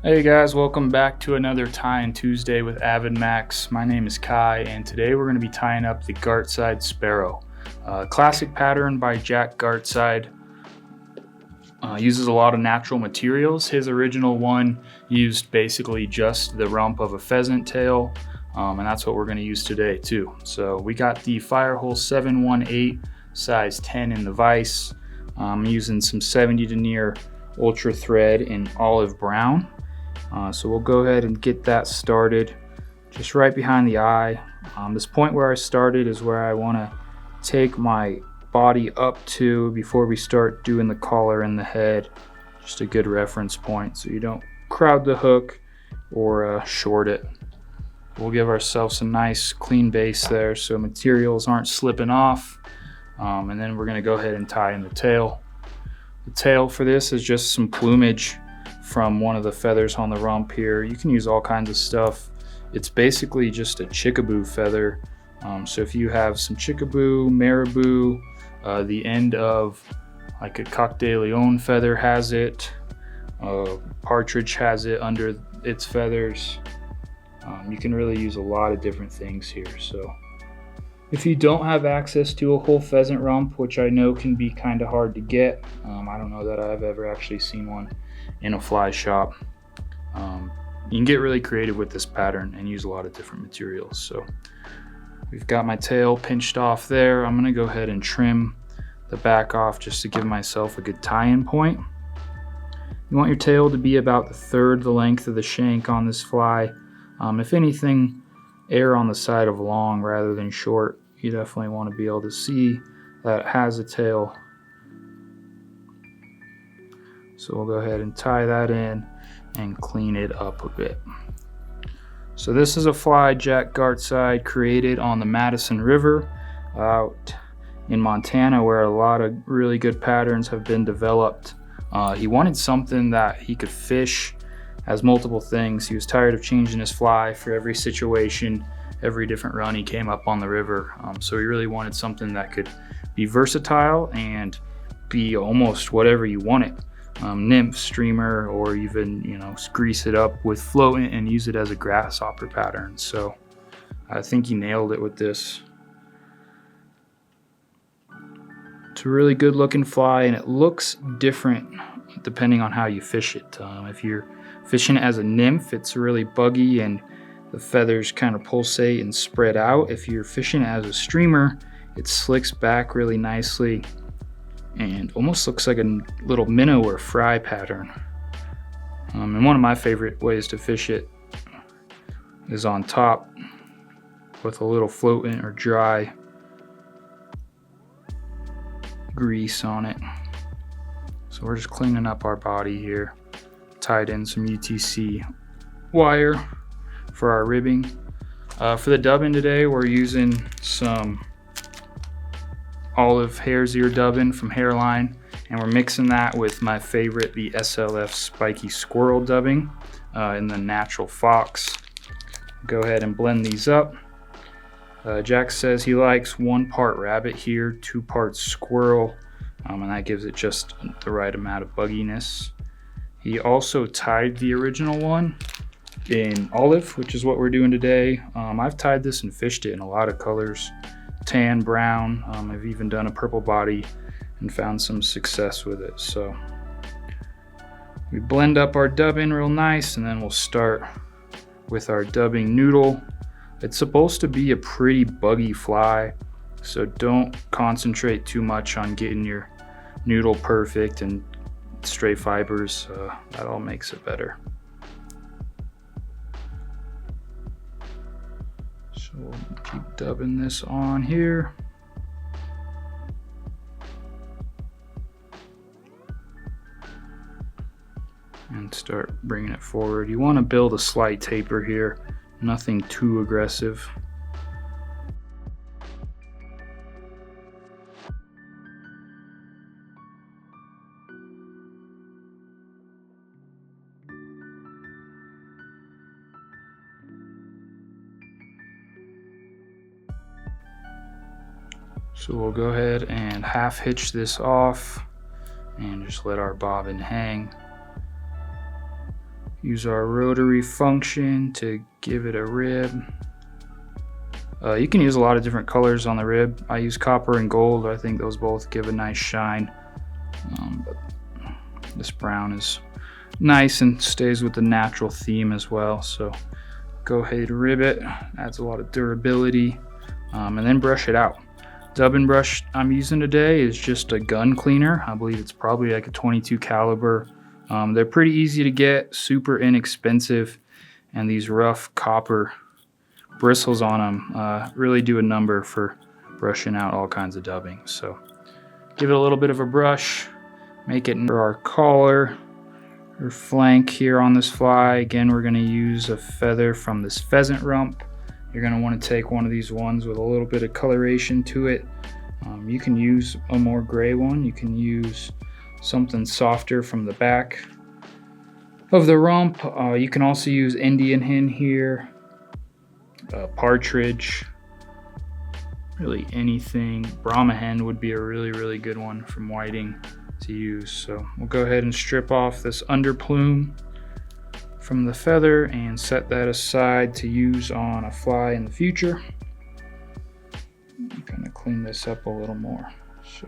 Hey guys, welcome back to another Tying Tuesday with AvidMax. My name is Kaie, and today we're going to be tying up the Gartside Sparrow. Classic pattern by Jack Gartside. Uses a lot of natural materials. His original one used basically just the rump of a pheasant tail, and that's what we're going to use today too. So we got the Firehole 718 size 10 in the vise. I'm using some 70 denier ultra thread in olive brown. So we'll go ahead and get that started just right behind the eye. This point where I started is where I want to take my body up to before we start doing the collar and the head. Just a good reference point so you don't crowd the hook or short it. We'll give ourselves a nice clean base there so materials aren't slipping off. And then we're going to go ahead and tie in the tail. The tail for this is just some plumage from one of the feathers on the rump here. You can use all kinds of stuff. It's basically just a chickaboo feather. So if you have some chickaboo, marabou, the end of like a coq de leon feather has it, partridge has it under its feathers. You can really use a lot of different things here. So if you don't have access to a whole pheasant rump, which I know can be kind of hard to get, I don't know that I've ever actually seen one in a fly shop. You can get really creative with this pattern and use a lot of different materials. So we've got my tail pinched off there. I'm gonna go ahead and trim the back off just to give myself a good tie-in point. You want your tail to be about the third the length of the shank on this fly. If anything, err on the side of long rather than short. You definitely want to be able to see that it has a tail. So we'll go ahead and tie that in and clean it up a bit. So this is a fly Jack Gartside created on the Madison River out in Montana, where a lot of really good patterns have been developed. He wanted something that he could fish as multiple things. He was tired of changing his fly for every situation, every different run he came up on the river. So he really wanted something that could be versatile and be almost whatever you wanted. Nymph, streamer, or even, grease it up with floatant and use it as a grasshopper pattern. So I think he nailed it with this. It's a really good looking fly, and it looks different depending on how you fish it. If you're fishing it as a nymph, it's really buggy and the feathers kind of pulsate and spread out. If you're fishing it as a streamer, it slicks back really nicely and almost looks like a little minnow or fry pattern. And one of my favorite ways to fish it is on top with a little floatant or dry grease on it. So we're just cleaning up our body here. Tied in some UTC wire for our ribbing. For the dubbing today, we're using some olive hare's ear dubbing from Hareline, and we're mixing that with my favorite, the SLF Spikey squirrel dubbing in the natural fox. Go ahead and blend these up. Jack says he likes 1 part rabbit here, 2 parts squirrel, and that gives it just the right amount of bugginess. He also tied the original one in olive, which is what we're doing today. I've tied this and fished it in a lot of colors. Tan, brown, I've even done a purple body and found some success with it. So we blend up our dubbing real nice, and then we'll start with our dubbing noodle. It's supposed to be a pretty buggy fly, so don't concentrate too much on getting your noodle perfect and straight fibers. That all makes it better. So we'll keep dubbing this on here. And start bringing it forward. You want to build a slight taper here, nothing too aggressive. So we'll go ahead and half hitch this off and just let our bobbin hang. Use our rotary function to give it a rib. You can use a lot of different colors on the rib. I use copper and gold. I think those both give a nice shine. But this brown is nice and stays with the natural theme as well. So go ahead, rib it. Adds a lot of durability. And then brush it out. Dubbing brush I'm using today is just a gun cleaner. I believe it's probably like a 22 caliber. They're pretty easy to get, super inexpensive, and these rough copper bristles on them really do a number for brushing out all kinds of dubbing. So give it a little bit of a brush, make it for our collar or flank here on this fly. Again, we're going to use a feather from this Phesant Rump. You're going to want to take one of these ones with a little bit of coloration to it. You can use a more gray one. You can use something softer from the back of the rump. You can also use Indian hen here, partridge, really anything. Brahma hen would be a really good one from whiting to use. So we'll go ahead and strip off this under plume from the feather and set that aside to use on a fly in the future. Kind of clean this up a little more. So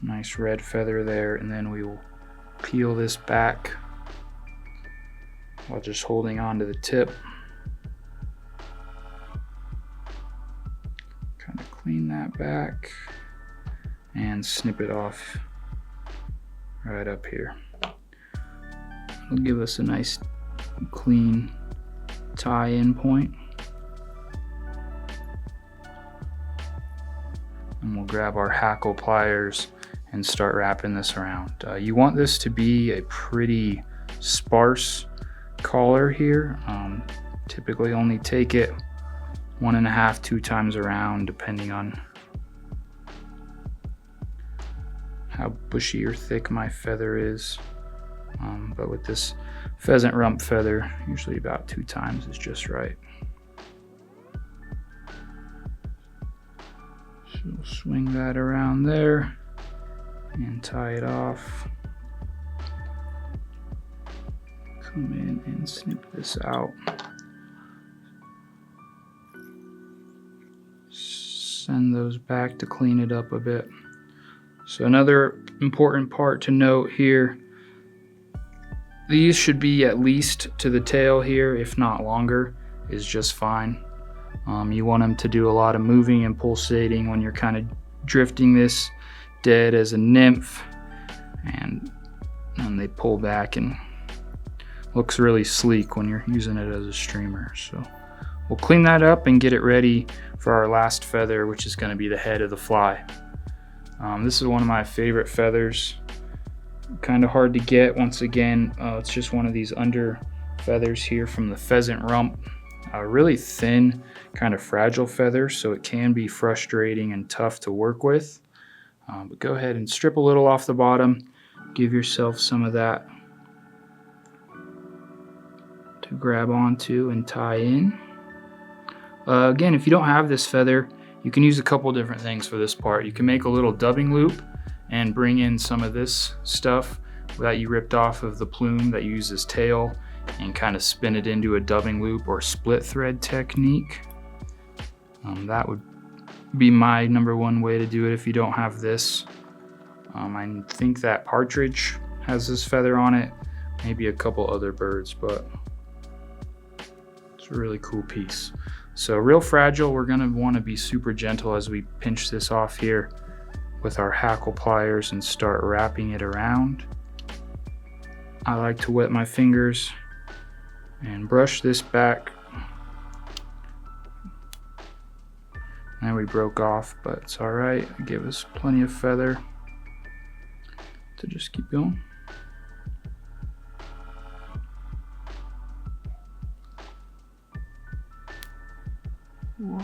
nice red feather there, and then we will peel this back while just holding on to the tip. Kind of clean that back and snip it off right up here. It'll give us a nice clean tie-in point. And we'll grab our hackle pliers and start wrapping this around. You want this to be a pretty sparse collar here. Typically only take it 1.5, 2 times around, depending on how bushy or thick my feather is. But with this Phesant Rump feather, usually about 2 times is just right. So swing that around there and tie it off. Come in and snip this out. Send those back to clean it up a bit. So another important part to note here, these should be at least to the tail here, if not longer, is just fine. You want them to do a lot of moving and pulsating when you're kind of drifting this dead as a nymph, and they pull back and looks really sleek when you're using it as a streamer. So we'll clean that up and get it ready for our last feather, which is going to be the head of the fly. This is one of my favorite feathers. Kind of hard to get. Once again, it's just one of these under feathers here from the Phesant Rump. A really thin, kind of fragile feather, so it can be frustrating and tough to work with. But go ahead and strip a little off the bottom. Give yourself some of that to grab onto and tie in. Again, if you don't have this feather, you can use a couple different things for this part. You can make a little dubbing loop and bring in some of this stuff that you ripped off of the plume that you use as tail and kind of spin it into a dubbing loop or split thread technique. That would be my #1 way to do it if you don't have this. I think that partridge has this feather on it, maybe a couple other birds, but it's a really cool piece. So real fragile, we're gonna wanna be super gentle as we pinch this off here with our hackle pliers and start wrapping it around. I like to wet my fingers and brush this back. Now we broke off, but it's all right. Give us plenty of feather to just keep going. Whoa.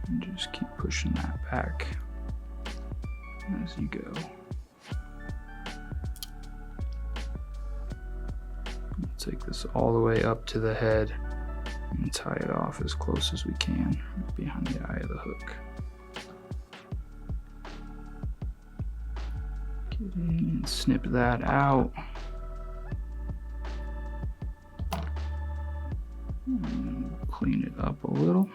And just keep pushing that back as you go. take this all the way up to the head and tie it off as close as we can behind the eye of the hook. Get in and snip that out. And we'll clean it up a little.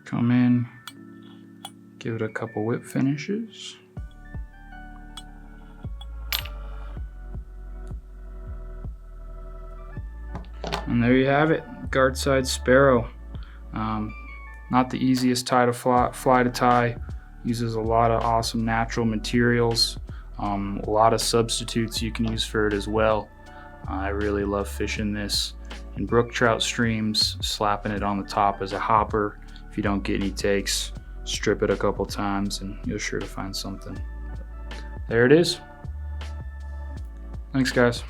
Come in, give it a couple whip finishes. And there you have it, Gartside Sparrow. Not the easiest fly to tie. Uses a lot of awesome natural materials. A lot of substitutes you can use for it as well. I really love fishing this in brook trout streams, slapping it on the top as a hopper. If you don't get any takes, strip it a couple times and you're sure to find something. There it is. Thanks, guys.